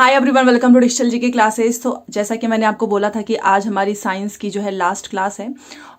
Hi everyone, welcome to digital G K classes. तो जैसा कि मैंने आपको बोला था कि आज हमारी साइंस की जो है लास्ट क्लास है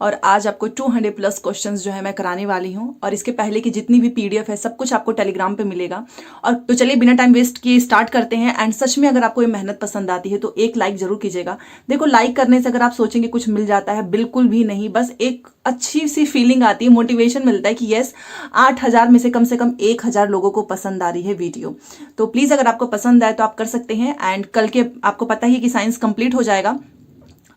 और आज आपको 200 प्लस क्वेश्चंस जो है मैं कराने वाली हूं और इसके पहले की जितनी भी पीडीएफ है सब कुछ आपको टेलीग्राम पे मिलेगा। और तो चलिए बिना टाइम वेस्ट किए स्टार्ट करते हैं। एंड सच में अगर आपको ये मेहनत पसंद आती है तो एक लाइक जरूर कीजिएगा। देखो, लाइक करने से अगर आप सोचेंगे कुछ मिल जाता है, बिल्कुल भी नहीं। बस एक अच्छी सी फीलिंग आती है, मोटिवेशन मिलता है कि यस 8000 में से कम 1000 लोगों को पसंद आ रही है वीडियो। तो प्लीज अगर आपको पसंद आए तो आप कर सकते हैं। एंड कल के आपको पता ही कि साइंस कंप्लीट हो जाएगा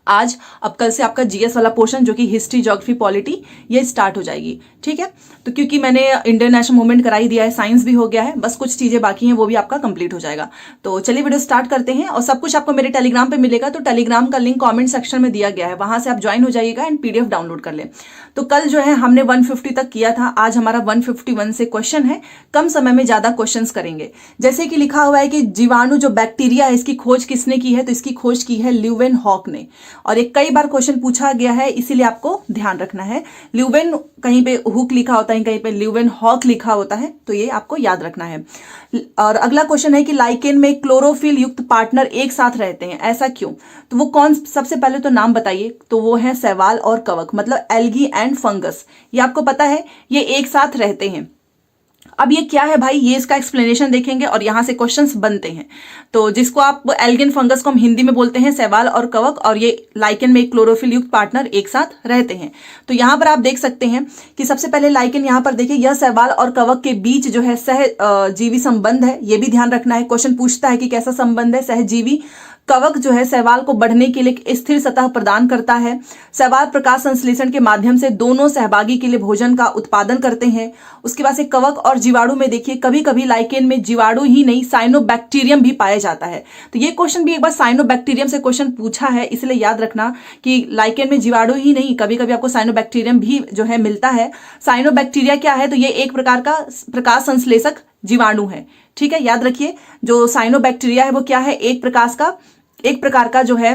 आज। अब कल से आपका जीएस वाला पोर्शन जो कि हिस्ट्री, ज्योग्राफी, पॉलिटी, ये स्टार्ट हो जाएगी। ठीक है, तो क्योंकि मैंने इंडियन नेशनल मूवमेंट करा ही दिया है, साइंस भी हो गया है, बस कुछ चीजें बाकी हैं, वो भी आपका कंप्लीट हो जाएगा। तो चलिए वीडियो स्टार्ट करते हैं और सब कुछ आपको मेरे टेलीग्राम पे मिलेगा। तो टेलीग्राम का लिंक कॉमेंट सेक्शन में दिया गया है, वहां से आप ज्वाइन हो जाइएगा एंड पीडीएफ डाउनलोड कर ले। तो कल जो है हमने 150 तक किया था, आज हमारा 151 से क्वेश्चन है। कम समय में ज्यादा क्वेश्चन करेंगे। जैसे कि लिखा हुआ है कि जीवाणु जो बैक्टीरिया है इसकी खोज किसने की है, तो इसकी खोज की है ल्यूवेनहॉक ने। और एक कई बार क्वेश्चन पूछा गया है, इसीलिए आपको ध्यान रखना है। ल्यूवेन कहीं पे हुक लिखा होता है, कहीं पे ल्यूवेनहॉक लिखा होता है, तो ये आपको याद रखना है। और अगला क्वेश्चन है कि लाइकेन में क्लोरोफिल युक्त पार्टनर एक साथ रहते हैं, ऐसा क्यों? तो वो कौन, सबसे पहले तो नाम बताइए। तो वो है शैवाल और कवक, मतलब एल्गी एंड फंगस। ये आपको पता है, ये एक साथ रहते हैं। अब ये क्या है भाई, ये इसका एक्सप्लेनेशन देखेंगे और यहां से क्वेश्चंस बनते हैं। तो जिसको आप एल्गिन फंगस को हम हिंदी में बोलते हैं शैवाल और कवक, और ये लाइकेन में एक क्लोरोफिल युक्त पार्टनर एक साथ रहते हैं। तो यहां पर आप देख सकते हैं कि सबसे पहले लाइकेन, यहां पर देखिए, यह शैवाल और कवक के बीच जो है सहजीवी संबंध है, ये भी ध्यान रखना है। क्वेश्चन पूछता है कि कैसा संबंध है। सहजीवी कवक जो है शैवाल को बढ़ने के लिए एक स्थिर सतह प्रदान करता है। शैवाल प्रकाश संश्लेषण के माध्यम से दोनों सहभागी के लिए भोजन का उत्पादन करते हैं। उसके बाद से कवक और जीवाणु में देखिए, कभी कभी लाइकेन में जीवाणु ही नहीं साइनोबैक्टीरियम भी पाया जाता है। तो ये क्वेश्चन भी एक बार साइनोबैक्टीरियम से क्वेश्चन पूछा है, इसलिए याद रखना कि लाइकेन में जीवाणु ही नहीं, कभी कभी आपको साइनोबैक्टीरियम भी जो है मिलता है। साइनोबैक्टीरिया क्या है? तो ये एक प्रकार का प्रकाश संश्लेषक जीवाणु है। ठीक है, याद रखिए, जो साइनोबैक्टीरिया है वो क्या है? एक प्रकार का जो है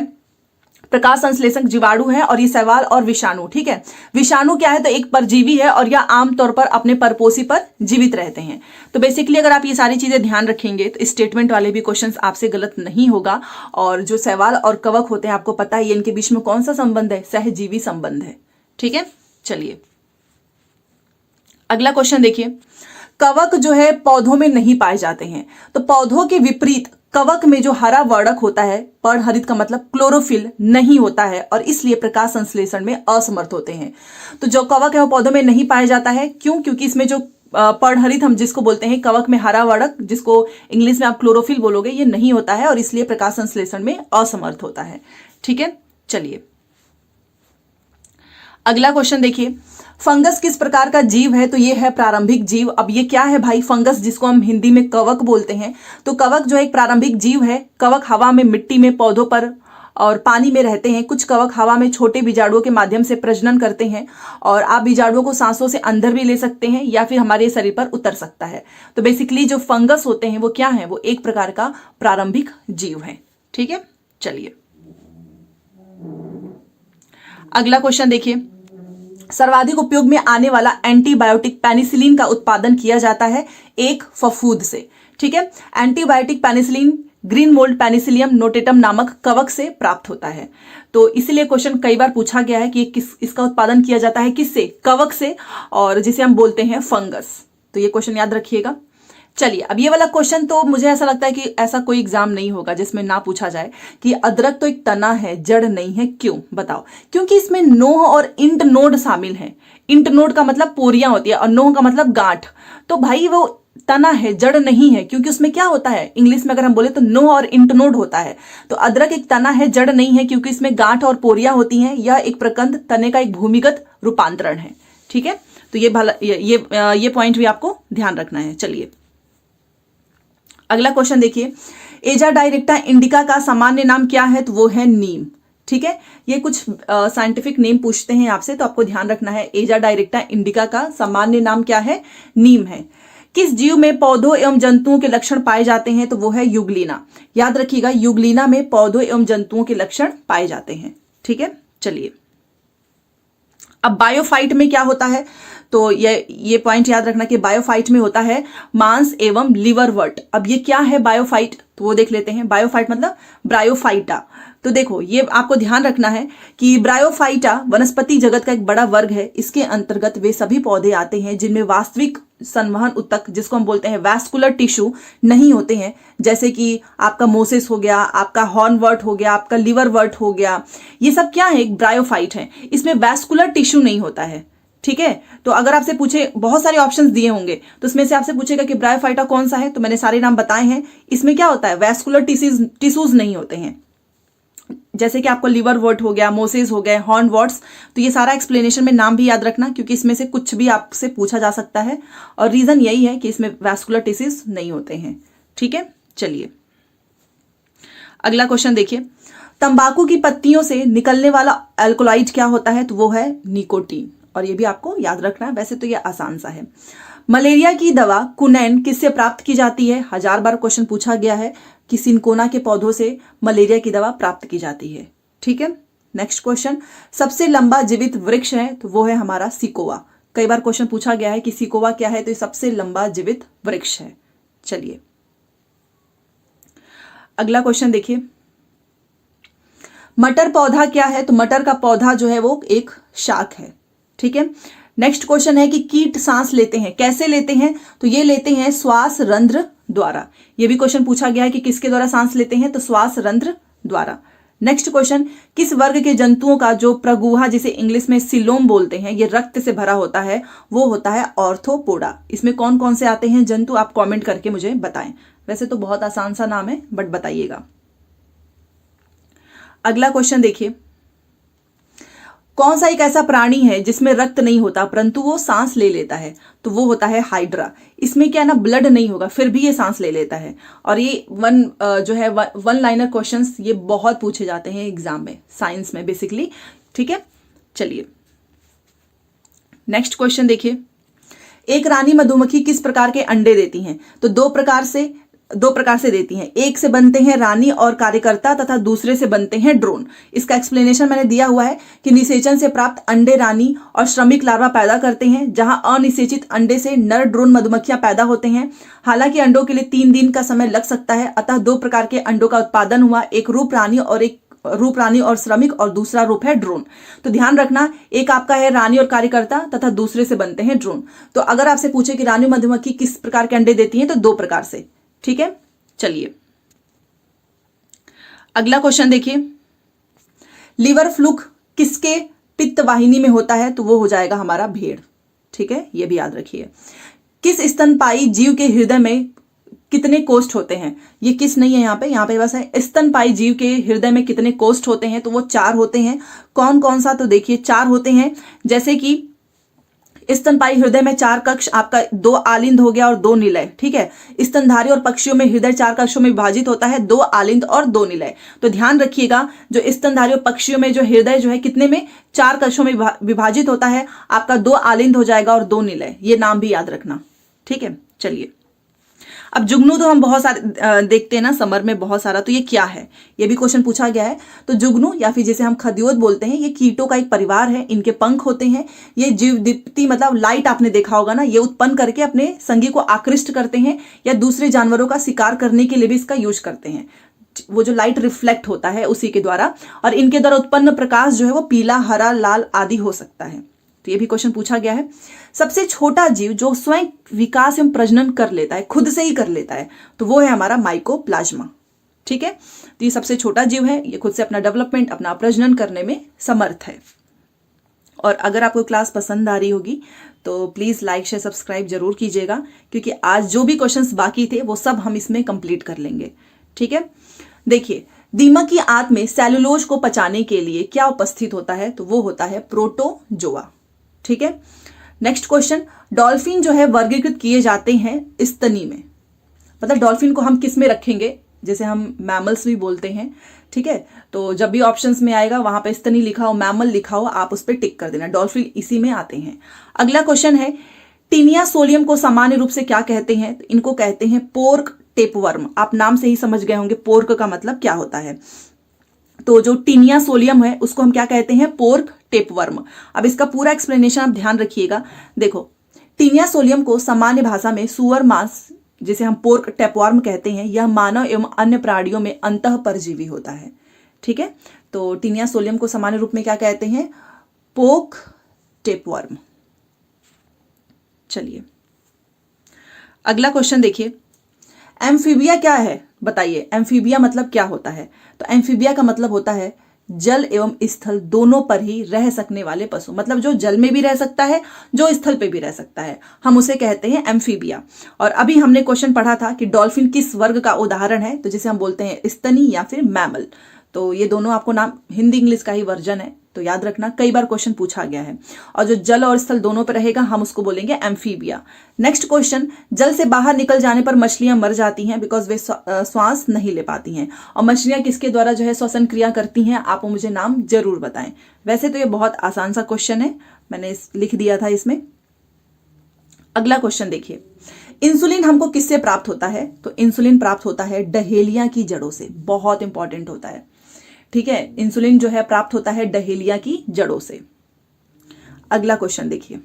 प्रकाश संश्लेषक जीवाणु है। और ये शैवाल और विषाणु, ठीक है। विषाणु क्या है? तो एक परजीवी है और यह आमतौर पर अपने परपोषी पर जीवित रहते हैं। तो बेसिकली अगर आप ये सारी चीजें ध्यान रखेंगे तो स्टेटमेंट वाले भी क्वेश्चंस आपसे गलत नहीं होगा। और जो शैवाल और कवक होते हैं, आपको पता है इनके बीच में कौन सा संबंध है? सहजीवी संबंध है। ठीक है, चलिए अगला क्वेश्चन देखिए। कवक जो है पौधों में नहीं पाए जाते हैं। तो पौधों के विपरीत कवक में जो हरा वर्णक होता है, पर्णहरित का मतलब क्लोरोफिल, नहीं होता है और इसलिए प्रकाश संश्लेषण में असमर्थ होते हैं। तो जो कवक है वो पौधों में नहीं पाया जाता है। क्यों? क्योंकि इसमें जो पर्णहरित हम जिसको बोलते हैं, कवक में हरा वर्णक, जिसको इंग्लिश में आप क्लोरोफिल बोलोगे, ये नहीं होता है और इसलिए प्रकाश संश्लेषण में असमर्थ होता है। ठीक है, चलिए अगला क्वेश्चन देखिए। फंगस किस प्रकार का जीव है? तो ये है प्रारंभिक जीव। अब ये क्या है भाई? फंगस, जिसको हम हिंदी में कवक बोलते हैं। तो कवक जो है एक प्रारंभिक जीव है। कवक हवा में, मिट्टी में, पौधों पर और पानी में रहते हैं। कुछ कवक हवा में छोटे बीजाणुओं के माध्यम से प्रजनन करते हैं और आप बीजाणुओं को सांसों से अंदर भी ले सकते हैं या फिर हमारे शरीर पर उतर सकता है। तो बेसिकली जो फंगस होते हैं वो क्या है? वो एक प्रकार का प्रारंभिक जीव है। ठीक है, चलिए अगला क्वेश्चन देखिए। सर्वाधिक उपयोग में आने वाला एंटीबायोटिक पेनिसिलिन का उत्पादन किया जाता है एक फफूंद से। ठीक है, antibiotic penicillin green mould Penicillium notatum नामक कवक से प्राप्त होता है। तो इसीलिए क्वेश्चन कई बार पूछा गया है कि इसका उत्पादन किया जाता है किससे? कवक से, और जिसे हम बोलते हैं फंगस। तो ये क्वेश्चन याद रखिएगा। चलिए अब ये वाला क्वेश्चन तो मुझे ऐसा लगता है कि ऐसा कोई एग्जाम नहीं होगा जिसमें ना पूछा जाए कि अदरक तो एक तना है, जड़ नहीं है। क्यों? बताओ। क्योंकि इसमें नोह और इंट नोड शामिल हैं। इंट नोड का मतलब पोरियां होती है और नोह का मतलब गांठ। तो भाई वो तना है, जड़ नहीं है, क्योंकि उसमें क्या होता है, इंग्लिश में अगर हम बोले तो नोह और इंट नोड होता है। तो अदरक एक तना है, जड़ नहीं है, क्योंकि इसमें गांठ और पोरियां होती हैं। यह एक प्रकंद तने का एक भूमिगत रूपांतरण है। ठीक है, तो ये पॉइंट भी आपको ध्यान रखना है। चलिए अगला क्वेश्चन देखिए। एजा डायरेक्टा इंडिका का सामान्य नाम क्या है? तो वो है नीम। ठीक है, ये कुछ साइंटिफिक नेम पूछते हैं आपसे, तो आपको ध्यान रखना है। एजा डायरेक्टा इंडिका का सामान्य नाम क्या है? नीम है। किस जीव में पौधों एवं जंतुओं के लक्षण पाए जाते हैं? तो वो है युगलीना। याद रखिएगा, युगलीना में पौधों एवं जंतुओं के लक्षण पाए जाते हैं। ठीक है, चलिए अब बायोफाइट में क्या होता है? तो ये पॉइंट याद रखना कि बायोफाइट में होता है मांस एवं लिवर वट। अब ये क्या है बायोफाइट? तो वो देख लेते हैं। बायोफाइट मतलब ब्रायोफाइटा। तो देखो ये आपको ध्यान रखना है कि ब्रायोफाइटा वनस्पति जगत का एक बड़ा वर्ग है। इसके अंतर्गत वे सभी पौधे आते हैं जिनमें वास्तविक संवहन ऊतक, जिसको हम बोलते हैं वैस्कुलर टिश्यू, नहीं होते हैं। जैसे कि आपका मोसेस हो गया, आपका हॉर्नवर्ट हो गया, आपका लिवरवर्ट हो गया, ये सब क्या है, एक ब्रायोफाइट है। इसमें वैस्कुलर टिश्यू नहीं होता है। ठीक है, तो अगर आपसे पूछे, बहुत सारे ऑप्शंस दिए होंगे, तो उसमें से आपसे पूछेगा कि ब्रायोफाइटा कौन सा है, तो मैंने सारे नाम बताए हैं। इसमें क्या होता है, वैस्कुलर टिश्यूज नहीं होते हैं। जैसे कि आपको लिवरवर्ट हो गया, मोसेस हो गए, हॉर्नवर्ट्स, तो ये सारा एक्सप्लेनेशन में नाम भी याद रखना, क्योंकि इसमें से कुछ भी आपसे पूछा जा सकता है। और रीजन यही है कि इसमें वैस्कुलर टिश्यूज नहीं होते हैं। ठीक है, चलिए अगला क्वेश्चन देखिए। तंबाकू की पत्तियों से निकलने वाला अल्कोलाइड क्या होता है, तो वो है निकोटीन। और ये भी आपको याद रखना है, वैसे तो ये आसान सा है। मलेरिया की दवा कुनैन किससे प्राप्त की जाती है, 1000 बार क्वेश्चन पूछा गया है कि सिनकोना के पौधों से मलेरिया की दवा प्राप्त की जाती है। ठीक है, नेक्स्ट क्वेश्चन, सबसे लंबा जीवित वृक्ष है, तो वो है हमारा सिकोआ। कई बार क्वेश्चन पूछा गया है कि सिकोआ क्या है, तो ये सबसे लंबा जीवित वृक्ष है। चलिए अगला क्वेश्चन देखिए। मटर पौधा क्या है, तो मटर का पौधा जो है वो एक शाक है। ठीक है, नेक्स्ट क्वेश्चन है कि कीट सांस लेते हैं, कैसे लेते हैं, तो ये लेते हैं श्वास रंध्र द्वारा। ये भी क्वेश्चन पूछा गया है कि किसके द्वारा सांस लेते हैं, तो श्वास रंध्र द्वारा। नेक्स्ट क्वेश्चन, किस वर्ग के जंतुओं का जो प्रगुहा, जिसे इंग्लिश में सिलोम बोलते हैं, ये रक्त से भरा होता है, वो होता है ऑर्थोपोडा। इसमें कौन कौन से आते हैं जंतु, आप कमेंट करके मुझे बताएं। वैसे तो बहुत आसान सा नाम है, बट बताइएगा। अगला क्वेश्चन देखिए, कौन सा एक ऐसा प्राणी है जिसमें रक्त नहीं होता परंतु वो सांस ले लेता है, तो वो होता है हाइड्रा। इसमें क्या है ना, ब्लड नहीं होगा फिर भी ये सांस ले लेता है। और ये वन लाइनर क्वेश्चंस ये बहुत पूछे जाते हैं एग्जाम में, साइंस में बेसिकली। ठीक है, चलिए नेक्स्ट क्वेश्चन देखिए। एक रानी मधुमक्खी किस प्रकार के अंडे देती हैं, तो दो प्रकार से देती हैं। एक से बनते हैं रानी और कार्यकर्ता, तथा दूसरे से बनते हैं ड्रोन। इसका एक्सप्लेनेशन मैंने दिया हुआ है कि निषेचन से प्राप्त अंडे रानी और श्रमिक लार्वा पैदा करते हैं, जहां अनिषेचित अंडे से नर ड्रोन मधुमक्खियां पैदा होते हैं। हालांकि अंडों के लिए 3 दिन का समय लग सकता है, अतः 2 प्रकार के अंडों का उत्पादन हुआ, एक रूप रानी और श्रमिक, और दूसरा रूप है ड्रोन। तो ध्यान रखना, एक आपका है रानी और कार्यकर्ता, तथा दूसरे से बनते हैं ड्रोन। तो अगर आपसे पूछे कि रानी मधुमक्खी किस प्रकार के अंडे देती है, तो 2 प्रकार से। ठीक है, चलिए अगला क्वेश्चन देखिए। लिवर फ्लूक किसके पित्त वाहिनी में होता है, तो वो हो जाएगा हमारा भेड़। ठीक है, ये भी याद रखिए। किस स्तनपायी जीव के हृदय में कितने कोष्ठ होते हैं, ये किस नहीं है यहाँ पे बस है स्तनपायी जीव के हृदय में कितने कोष्ठ होते हैं, तो वो 4 होते हैं। कौन कौन सा, तो देखिए 4 होते हैं। जैसे कि स्तनपायी हृदय में 4 कक्ष, आपका 2 आलिंद हो गया और 2 निलय। ठीक है, स्तनधारी और पक्षियों में हृदय 4 कक्षों में विभाजित होता है, 2 आलिंद और 2 निलय। तो ध्यान रखिएगा, जो स्तनधारी और पक्षियों में जो हृदय जो है कितने में, 4 कक्षों में विभाजित होता है। आपका 2 आलिंद हो जाएगा और 2 निलय, ये नाम भी याद रखना। ठीक है, चलिए अब जुगनू तो हम बहुत सारे देखते हैं ना समर में बहुत सारा, तो ये क्या है, ये भी क्वेश्चन पूछा गया है। तो जुगनू या फिर जिसे हम खदियोत बोलते हैं, ये कीटों का एक परिवार है। इनके पंख होते हैं, ये जीव दीप्ति मतलब लाइट आपने देखा होगा ना, ये उत्पन्न करके अपने संगी को आकृष्ट करते हैं, या दूसरे जानवरों का शिकार करने के लिए भी इसका यूज करते हैं। वो जो लाइट रिफ्लेक्ट होता है उसी के द्वारा, और इनके द्वारा उत्पन्न प्रकाश जो है वो पीला, हरा, लाल आदि हो सकता है। तो ये भी क्वेश्चन पूछा गया है। सबसे छोटा जीव जो स्वयं विकास एवं प्रजनन कर लेता है, खुद से ही कर लेता है, तो वो है हमारा माइकोप्लाज्मा। ठीक है, तो ये सबसे छोटा जीव है, ये खुद से अपना डेवलपमेंट, अपना प्रजनन करने में समर्थ है। और अगर आपको क्लास पसंद आ रही होगी तो प्लीज लाइक शेयर सब्सक्राइब जरूर कीजिएगा, क्योंकि आज जो भी क्वेश्चंस बाकी थे वो सब हम इसमें कंप्लीट कर लेंगे। ठीक है, देखिए दीमक की आंत में सेलुलोज को पचाने के लिए क्या उपस्थित होता है, तो वो होता है प्रोटोजोआ। ठीक है, नेक्स्ट क्वेश्चन, डॉल्फिन जो है वर्गीकृत किए जाते हैं स्तनी में, मतलब डॉल्फिन को हम किस में रखेंगे, जैसे हम मैमल्स भी बोलते हैं। ठीक है, तो जब भी ऑप्शंस में आएगा वहां पे स्तनी लिखा हो, मैमल लिखा हो, आप उस पर टिक कर देना, डॉल्फिन इसी में आते हैं। अगला क्वेश्चन है, टीनिया सोलियम को सामान्य रूप से क्या कहते हैं, तो इनको कहते हैं पोर्क टेपवर्म। आप नाम से ही समझ गए होंगे पोर्क का मतलब क्या होता है। तो जो टीनिया सोलियम है उसको हम क्या कहते हैं, पोर्क टेपवर्म। अब इसका पूरा एक्सप्लेनेशन आप ध्यान रखिएगा। देखो, टीनिया सोलियम को सामान्य भाषा में सुअर मांस जिसे हम पोर्क टेपवर्म कहते हैं, यह मानव एवं अन्य प्राणियों में अंतः परजीवी होता है। ठीक है, तो टीनिया सोलियम को सामान्य रूप में क्या कहते हैं? Pork tapeworm. चलिए अगला क्वेश्चन देखिए, एम्फीबिया क्या है बताइए। एम्फीबिया मतलब क्या होता है? तो एम्फीबिया का मतलब होता है जल एवं स्थल दोनों पर ही रह सकने वाले पशु, मतलब जो जल में भी रह सकता है, जो स्थल पे भी रह सकता है, हम उसे कहते हैं एम्फीबिया। और अभी हमने क्वेश्चन पढ़ा था कि डॉल्फिन किस वर्ग का उदाहरण है, तो जिसे हम बोलते हैं स्तनी या फिर मैमल। तो ये दोनों आपको नाम हिंदी इंग्लिश का ही वर्जन है, तो याद रखना, कई बार क्वेश्चन पूछा गया है। और जो जल और स्थल दोनों पर रहेगा हम उसको बोलेंगे एम्फीबिया। नेक्स्ट क्वेश्चन, जल से बाहर निकल जाने पर मछलियां मर जाती हैं बिकॉज वे श्वास नहीं ले पाती हैं। और मछलियां किसके द्वारा जो है श्वसन क्रिया करती हैं, आप मुझे नाम जरूर बताएं। वैसे तो ये बहुत आसान सा क्वेश्चन है, मैंने लिख दिया था इसमें। अगला क्वेश्चन देखिए, इंसुलिन हमको किससे प्राप्त होता है? तो इंसुलिन प्राप्त होता है डहेलिया की जड़ों से, बहुत इंपॉर्टेंट होता है। ठीक है, इंसुलिन जो है प्राप्त होता है डहेलिया की जड़ों से। अगला क्वेश्चन देखिए,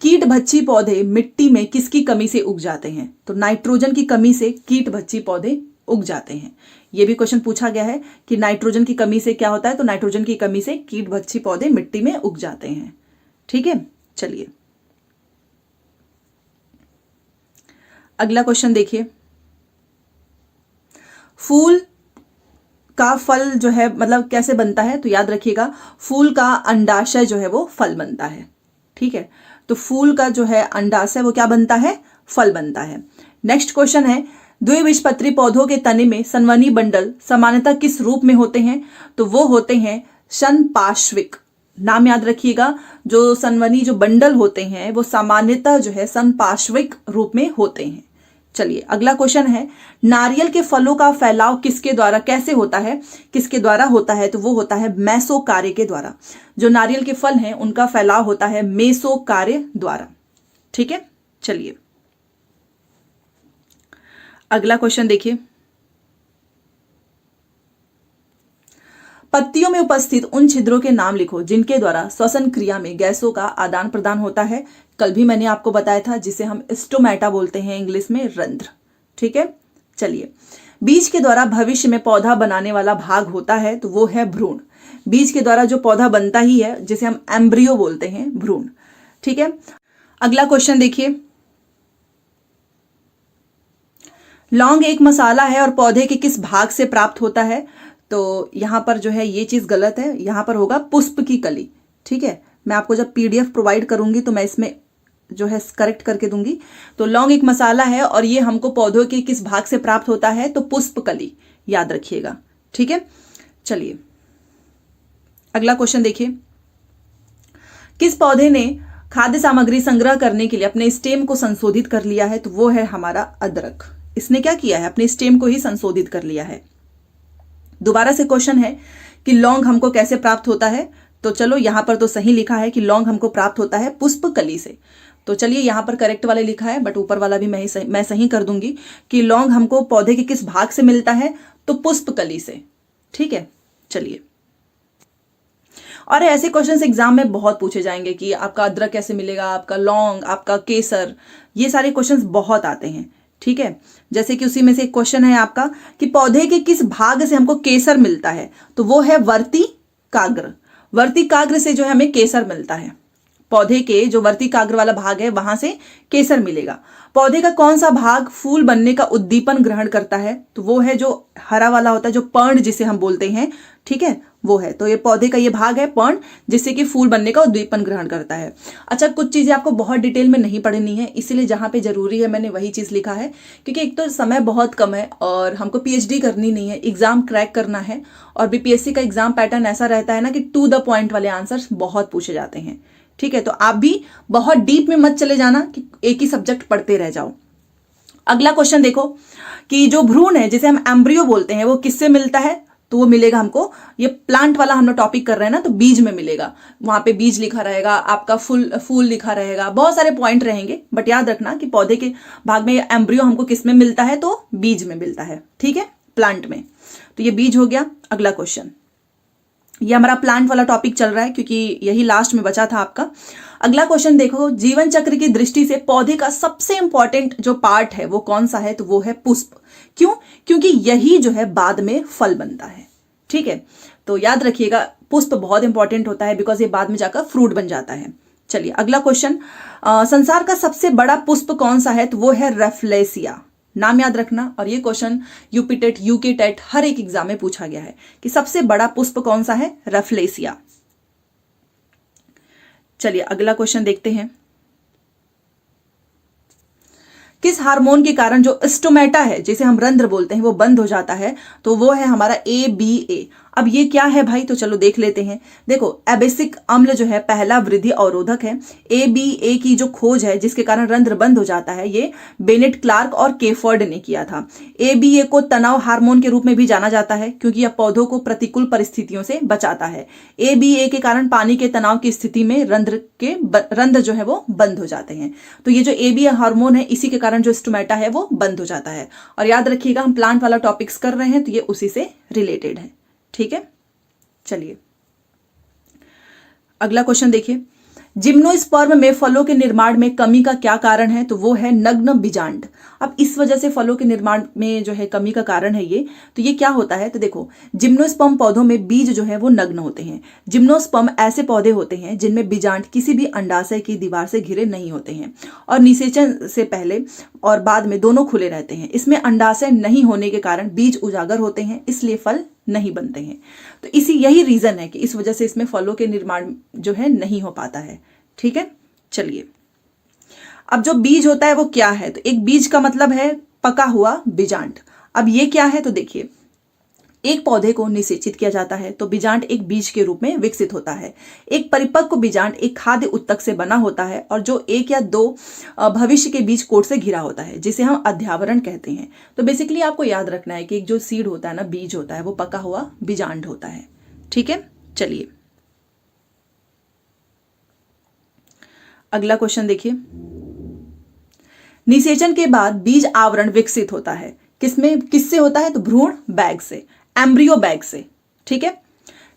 कीट भक्षी पौधे मिट्टी में किसकी कमी से उग जाते हैं? तो नाइट्रोजन की कमी से कीट भक्षी पौधे उग जाते हैं। यह भी क्वेश्चन पूछा गया है कि नाइट्रोजन की कमी से क्या होता है, तो नाइट्रोजन की कमी से कीट भक्षी पौधे मिट्टी में उग जाते हैं। ठीक है, चलिए अगला क्वेश्चन देखिए, फूल का फल जो है मतलब कैसे बनता है? तो याद रखिएगा, फूल का अंडाशय जो है वो फल बनता है। ठीक है, तो फूल का जो है अंडाशय वो क्या बनता है? फल बनता है। नेक्स्ट क्वेश्चन है, द्विबीजपत्री पौधों के तने में संवहनी बंडल सामान्यतः किस रूप में होते हैं? तो वो होते हैं संपार्श्विक। नाम याद रखिएगा, जो संवहनी जो बंडल होते हैं वो सामान्यतः जो है संपार्श्विक रूप में होते हैं। चलिए अगला क्वेश्चन है, नारियल के फलों का फैलाव किसके द्वारा कैसे होता है, किसके द्वारा होता है? तो वो होता है मेसोकार्य के द्वारा। जो नारियल के फल हैं उनका फैलाव होता है मेसोकार्य द्वारा। ठीक है, चलिए अगला क्वेश्चन देखिए, पत्तियों में उपस्थित उन छिद्रों के नाम लिखो जिनके द्वारा श्वसन क्रिया में गैसों का आदान प्रदान होता है। कल भी मैंने आपको बताया था, जिसे हम स्टोमेटा बोलते हैं इंग्लिश में, रंध्र। ठीक है, चलिए, बीज के द्वारा भविष्य में पौधा बनाने वाला भाग होता है, तो वो है भ्रूण। बीज के द्वारा जो पौधा बनता ही है, जिसे हम एम्ब्रियो बोलते हैं, भ्रूण। ठीक है, अगला क्वेश्चन देखिए, लौंग एक मसाला है और पौधे के किस भाग से प्राप्त होता है? तो यहां पर जो है ये चीज गलत है, यहां पर होगा पुष्प की कली। ठीक है, मैं आपको जब पीडीएफ प्रोवाइड करूंगी तो मैं इसमें जो है करेक्ट करके दूंगी। तो लौंग एक मसाला है और ये हमको पौधों के किस भाग से प्राप्त होता है? तो पुष्प कली, याद रखिएगा। ठीक है, चलिए अगला क्वेश्चन देखिए, किस पौधे ने खाद्य सामग्री संग्रह करने के लिए अपने स्टेम को संशोधित कर लिया है? तो वो है हमारा अदरक। इसने क्या किया है? अपने स्टेम को ही संशोधित कर लिया है। दोबारा से क्वेश्चन है कि लौंग हमको कैसे प्राप्त होता है? तो चलो यहां पर तो सही लिखा है कि लौंग हमको प्राप्त होता है पुष्प कली से। तो चलिए यहां पर करेक्ट वाले लिखा है, बट ऊपर वाला भी मैं सही कर दूंगी कि लौंग हमको पौधे के किस भाग से मिलता है? तो पुष्प कली से। ठीक है, चलिए, और ऐसे क्वेश्चंस एग्जाम में बहुत पूछे जाएंगे कि आपका अदरक कैसे मिलेगा, आपका लौंग, आपका केसर, ये सारे क्वेश्चंस बहुत आते हैं। ठीक है, जैसे कि उसी में से एक क्वेश्चन है आपका कि पौधे के किस भाग से हमको केसर मिलता है? तो वो है वर्तिकाग्र। वर्तिकाग्र से जो है हमें केसर मिलता है। पौधे के जो वर्तिकाग्र वाला भाग है वहां से केसर मिलेगा। पौधे का कौन सा भाग फूल बनने का उद्दीपन ग्रहण करता है? तो वो है जो हरा वाला होता है, जो पर्ण जिसे हम बोलते हैं। ठीक है, वो है, तो ये पौधे का ये भाग है पर्ण, जिससे कि फूल बनने का उद्दीपन ग्रहण करता है। अच्छा, कुछ चीजें आपको बहुत डिटेल में नहीं पढ़नी है, इसीलिए जहां पे जरूरी है मैंने वही चीज लिखा है, क्योंकि एक तो समय बहुत कम है और हमको पीएचडी करनी नहीं है, एग्जाम क्रैक करना है। और बीपीएससी का एग्जाम पैटर्न ऐसा रहता है ना कि टू द पॉइंट वाले आंसर्स बहुत पूछे जाते हैं। ठीक है, तो आप भी बहुत डीप में मत चले जाना कि एक ही सब्जेक्ट पढ़ते रह जाओ। अगला क्वेश्चन देखो कि जो भ्रूण है जिसे हम एम्ब्रियो बोलते हैं वो किससे मिलता है? तो वो मिलेगा हमको, ये प्लांट वाला हम लोग टॉपिक कर रहे हैं ना, तो बीज में मिलेगा। वहां पे बीज लिखा रहेगा, आपका फूल लिखा रहेगा, बहुत सारे पॉइंट रहेंगे, बट याद रखना कि पौधे के भाग में एम्ब्रियो हमको किस में मिलता है? तो बीज में मिलता है। ठीक है, प्लांट में। तो ये बीज हो गया। अगला क्वेश्चन, ये हमारा प्लांट वाला टॉपिक चल रहा है क्योंकि यही लास्ट में बचा था आपका। अगला क्वेश्चन देखो, जीवन चक्र की दृष्टि से पौधे का सबसे इंपॉर्टेंट जो पार्ट है वो कौन सा है, तो वो है पुष्प। क्यों? क्योंकि यही जो है बाद में फल बनता है। ठीक है, तो याद रखिएगा पुष्प बहुत इंपॉर्टेंट होता है बिकॉज ये बाद में जाकर फ्रूट बन जाता है। चलिए अगला क्वेश्चन, संसार का सबसे बड़ा पुष्प कौन सा है, तो वो है रेफलेसिया। नाम याद रखना, और ये question UP TET, UK TET हर एक एग्जाम में पूछा गया है कि सबसे बड़ा पुष्प कौन सा है, रेफलेसिया। चलिए अगला क्वेश्चन देखते हैं, किस हार्मोन के कारण जो स्टोमेटा है, जिसे हम रंध्र बोलते हैं, वो बंद हो जाता है, तो वो है हमारा ABA। अब ये क्या है भाई, तो चलो देख लेते हैं। देखो एबेसिक अम्ल जो है पहला वृद्धि अवरोधक है। ABA की जो खोज है जिसके कारण रंध्र बंद हो जाता है, ये बेनेट क्लार्क और केफर्ड ने किया था। ABA को तनाव हार्मोन के रूप में भी जाना जाता है क्योंकि यह पौधों को प्रतिकूल परिस्थितियों से बचाता है। ABA के कारण पानी के तनाव की स्थिति में रंध्र जो है वो बंद हो जाते हैं। तो ये जो ABA हार्मोन है इसी के कारण जो स्टोमेटा है वो बंद हो जाता है। और याद रखिएगा हम प्लांट वाला टॉपिक्स कर रहे हैं तो ये उसी से रिलेटेड है। ठीक है, चलिए अगला क्वेश्चन देखिए, जिम्नोस्पर्म में फलों के निर्माण में कमी का क्या कारण है, तो वो है नग्न बीजांड। अब इस वजह से फलों के निर्माण में जो है कमी का कारण है ये, तो ये क्या होता है, तो देखो जिम्नोस्पर्म पौधों में बीज जो है वो नग्न होते हैं। जिम्नोस्पर्म ऐसे पौधे होते हैं जिनमें बीजांड किसी भी अंडाशय की दीवार से घिरे नहीं होते हैं और निषेचन से पहले और बाद में दोनों खुले रहते हैं। इसमें अंडाशय नहीं होने के कारण बीज उजागर होते हैं, इसलिए फल नहीं बनते हैं। तो यही रीजन है कि इस वजह से इसमें फलों के निर्माण जो है नहीं हो पाता है। ठीक है, चलिए अब जो बीज होता है वो क्या है, तो एक बीज का मतलब है पका हुआ बीजांड। अब ये क्या है, तो देखिए एक पौधे को निषेचित किया जाता है तो बीजांड एक बीज के रूप में विकसित होता है। एक परिपक्व बीजांड एक खाद्य उत्तक से बना होता है और जो एक या दो भविष्य के बीज कोट से घिरा होता है, जिसे हम अध्यावरण कहते हैं। तो बेसिकली आपको याद रखना है कि एक जो सीड होता है ना, बीज होता है, वो पका हुआ बीजांड होता है। ठीक है, चलिए अगला क्वेश्चन देखिए, निषेचन के बाद बीज आवरण विकसित होता है, किससे होता है, तो भ्रूण बैग से, एम्ब्रियो बैग से। ठीक है,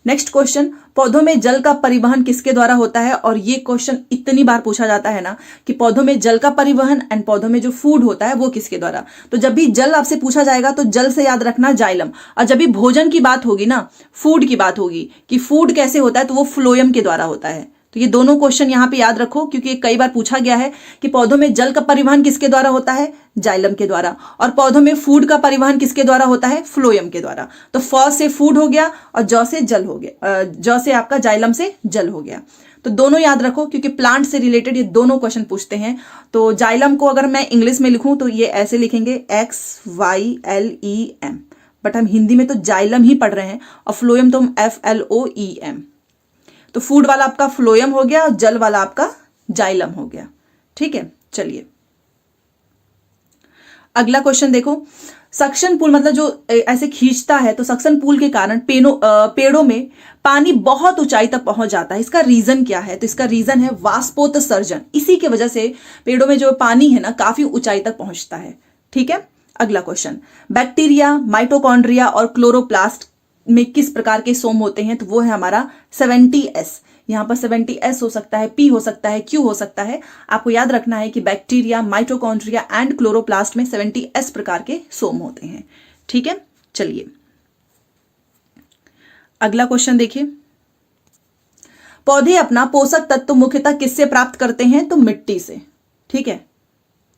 नेक्स्ट क्वेश्चन, पौधों में जल का परिवहन किसके द्वारा होता है, और ये क्वेश्चन इतनी बार पूछा जाता है ना कि पौधों में जल का परिवहन एंड पौधों में जो फूड होता है वो किसके द्वारा। तो जब भी जल आपसे पूछा जाएगा तो जल से याद रखना जाइलम, और जब भी भोजन की बात होगी ना, फूड की बात होगी कि फूड कैसे होता है, तो वो फ्लोएम के द्वारा होता है। तो ये दोनों क्वेश्चन यहाँ पे याद रखो क्योंकि कई बार पूछा गया है कि पौधों में जल का परिवहन किसके द्वारा होता है, जाइलम के द्वारा, और पौधों में फूड का परिवहन किसके द्वारा होता है, फ्लोएम के द्वारा। तो फ से फूड हो गया और ज से जल हो गया, ज से आपका जाइलम से जल हो गया। तो दोनों याद रखो क्योंकि प्लांट से रिलेटेड ये दोनों क्वेश्चन पूछते हैं। तो जाइलम को अगर मैं इंग्लिश में लिखूं तो ये ऐसे लिखेंगे XYLEM, बट हम हिंदी में तो जाइलम ही पढ़ रहे हैं, और फ्लोएम तो हम FLOEM। तो फूड वाला आपका फ्लोएम हो गया और जल वाला आपका जाइलम हो गया। ठीक है, चलिए अगला क्वेश्चन देखो, सक्शन पुल मतलब जो ऐसे खींचता है, तो सक्शन पुल के कारण पेड़ों में पानी बहुत ऊंचाई तक पहुंच जाता है। इसका रीजन क्या है, तो इसका रीजन है वाष्पोत्सर्जन। इसी की वजह से पेड़ों में जो पानी है ना काफी ऊंचाई तक पहुंचता है। ठीक है, अगला क्वेश्चन, बैक्टीरिया, माइटोकॉन्ड्रिया और क्लोरोप्लास्ट में किस प्रकार के सोम होते हैं, तो वो है हमारा 70S। यहाँ पर 70S हो सकता है, P हो सकता है, Q हो सकता है। आपको याद रखना है कि बैक्टीरिया, माइटोकॉन्ड्रिया एंड क्लोरोप्लास्ट में 70S प्रकार के सोम होते हैं। ठीक है, चलिए अगला क्वेश्चन देखिए, पौधे अपना पोषक तत्व मुख्यतः किससे प्राप्त करते हैं, तो मिट्टी से। ठीक है,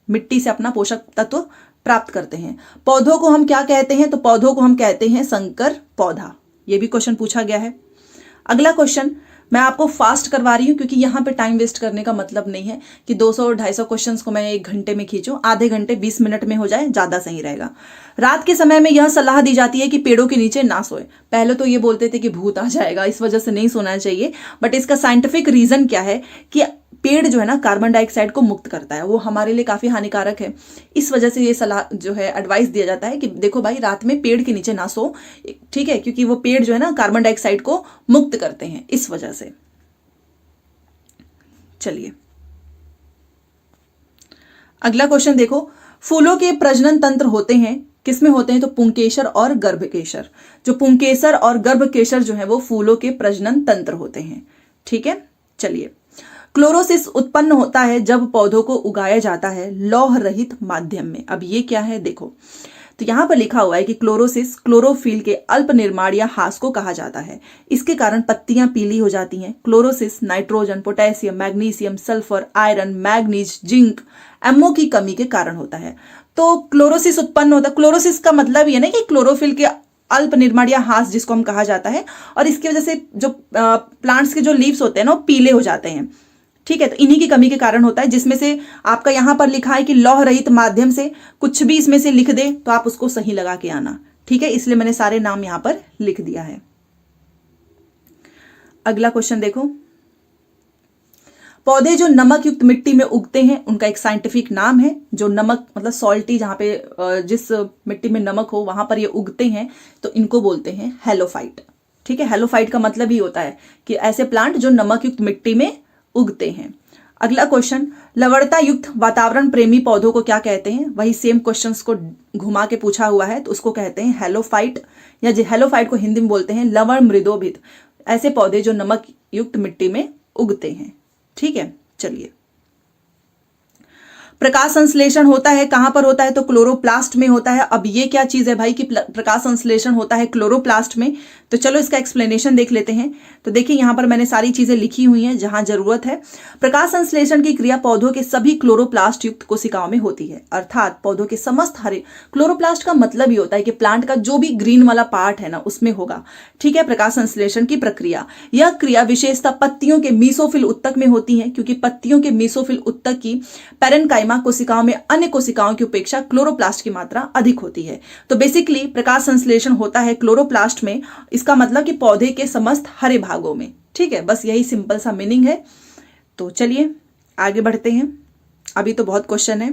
मिट्टी से अपना पोषक तत्व प्राप्त करते हैं। पौधों को हम क्या कहते हैं, तो पौधों को हम कहते हैं संकर पौधा। ये भी क्वेश्चन पूछा गया है। अगला क्वेश्चन मैं आपको फास्ट करवा रही हूं क्योंकि यहाँ पे टाइम वेस्ट करने का मतलब नहीं है कि 200-250 क्वेश्चंस को मैं 1 घंटे में खींचूं। आधे घंटे 20 मिनट में हो जाए, ज्यादा सही रहेगा। रात के समय में यह सलाह दी जाती है कि पेड़ों के नीचे ना सोए। पहले तो ये बोलते थे कि भूत आ जाएगा, इस वजह से नहीं सोना चाहिए, बट इसका साइंटिफिक रीजन क्या है कि पेड़ जो है ना कार्बन डाइऑक्साइड को मुक्त करता है, वो हमारे लिए काफी हानिकारक है। इस वजह से ये सलाह जो है एडवाइस दिया जाता है कि देखो भाई रात में पेड़ के नीचे ना सो। ठीक है, क्योंकि वो पेड़ जो है ना कार्बन डाइऑक्साइड को मुक्त करते हैं, इस वजह से। चलिए अगला क्वेश्चन देखो, फूलों के प्रजनन तंत्र होते हैं किस में होते हैं? तो पुंकेसर और गर्भकेसर। जो पुंकेसर और गर्भकेसर जो है वो फूलों के प्रजनन तंत्र होते हैं। ठीक है, चलिए। क्लोरोसिस उत्पन्न होता है जब पौधों को उगाया जाता है लौह रहित माध्यम में। अब ये क्या है देखो, तो यहां पर लिखा हुआ है कि क्लोरोसिस क्लोरोफिल के अल्प निर्माण या हास को कहा जाता है। इसके कारण पत्तियां पीली हो जाती हैं। Chlorosis nitrogen, potassium, magnesium, sulphur, iron, manganese, zinc, MO की कमी के कारण होता है। तो क्लोरोसिस उत्पन्न होता है। क्लोरोसिस का मतलब ये ना कि क्लोरोफिल के अल्प निर्माण या हास जिसको हम कहा जाता है, और इसकी वजह से जो प्लांट्स के जो लीव्स होते हैं ना वो पीले हो जाते हैं। ठीक है, तो इन्हीं की कमी के कारण होता है, जिसमें से आपका यहां पर लिखा है कि लौह रहित माध्यम से, कुछ भी इसमें से लिख दे तो आप उसको सही लगा के आना। ठीक है, इसलिए मैंने सारे नाम यहां पर लिख दिया है। अगला क्वेश्चन देखो, पौधे जो नमक युक्त मिट्टी में उगते हैं उनका एक साइंटिफिक नाम है। जो नमक मतलब सॉल्टी, जहां पे जिस मिट्टी में नमक हो वहां पर ये उगते हैं तो इनको बोलते हैं हेलोफाइट। ठीक है, हेलोफाइट का मतलब ही होता है कि ऐसे प्लांट जो नमक युक्त मिट्टी में उगते हैं। अगला क्वेश्चन, लवणता युक्त वातावरण प्रेमी पौधों को क्या कहते हैं? वही सेम क्वेश्चंस को घुमा के पूछा हुआ है, तो उसको कहते हैं हेलोफाइट, या हेलोफाइट को हिंदी में बोलते हैं लवण मृदोभित। ऐसे पौधे जो नमक युक्त मिट्टी में उगते हैं। ठीक है, चलिए। प्रकाश संश्लेषण होता है कहां पर होता है? तो क्लोरोप्लास्ट में होता है। अब ये क्या चीज है भाई कि प्रकाश संश्लेषण होता है क्लोरोप्लास्ट में? तो चलो इसका एक्सप्लेनेशन देख लेते हैं। तो देखिए यहां पर मैंने सारी चीजें लिखी हुई हैं जहां जरूरत है। प्रकाश संश्लेषण की क्रिया पौधों के सभी क्लोरोप्लास्ट युक्त कोशिकाओं में होती है, अर्थात पौधों के समस्त हरे। क्लोरोप्लास्ट का मतलब ही होता है कि प्लांट का जो भी ग्रीन वाला पार्ट है ना उसमें होगा। ठीक है, प्रकाश संश्लेषण की प्रक्रिया, यह क्रिया विशेषता पत्तियों के मीसोफिल उत्तक में होती है, क्योंकि पत्तियों के मीसोफिल उत्तक की पैरेन्काइमा कोशिकाओं में अन्य कोशिकाओं की अपेक्षा क्लोरोप्लास्ट की मात्रा अधिक होती है। तो बेसिकली प्रकाश संश्लेषण होता है क्लोरोप्लास्ट में, इसका मतलब कि पौधे के समस्त हरे भागों में। ठीक है, बस यही सिंपल सा मीनिंग है। तो चलिए आगे बढ़ते हैं, अभी तो बहुत क्वेश्चन है।